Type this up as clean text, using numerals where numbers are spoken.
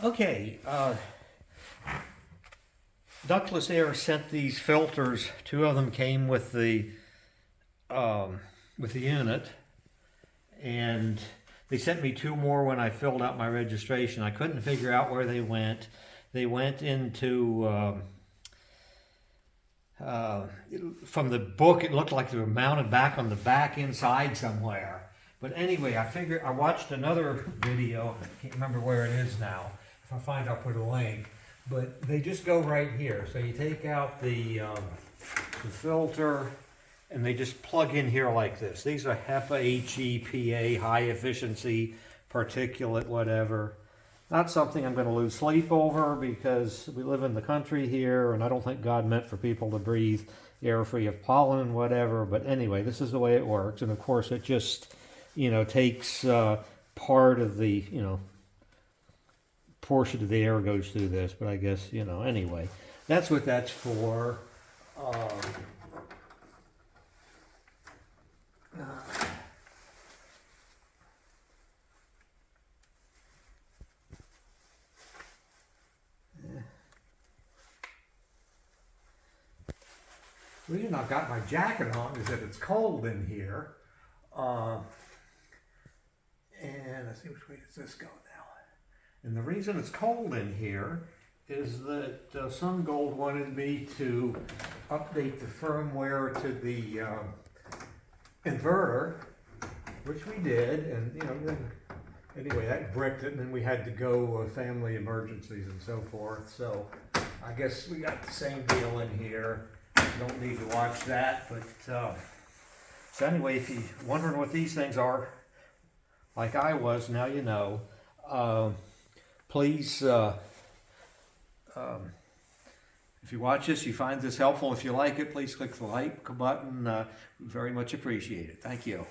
Okay, DuctlessAire sent these filters. Two of them came with the unit, and they sent me two more when I filled out my registration. I couldn't figure out where they went. They went into from the book. It looked like they were mounted back on the back inside somewhere. But anyway, I watched another video. I can't remember where it is now. If I find, I'll put a link. But they just go right here. So you take out the filter, and they just plug in here like this. These are HEPA, HEPA, high efficiency, particulate, whatever. Not something I'm going to lose sleep over because we live in the country here, and I don't think God meant for people to breathe air free of pollen and whatever. But anyway, this is the way it works. And of course, it just, takes part of the, portion of the air goes through this. But I guess, anyway, that's what that's for. The reason I've got my jacket on is that it's cold in here. And let's see, which way does this go now? And the reason it's cold in here is that SunGold wanted me to update the firmware to the inverter, which we did. And, anyway, that bricked it, and then we had to go family emergencies and so forth. So I guess we got the same deal in here. Don't need to watch that, but so anyway, if you're wondering what these things are, like I was, now you know. Please, if you watch this, you find this helpful, if you like it, please click the like button. Very much appreciate it. Thank you.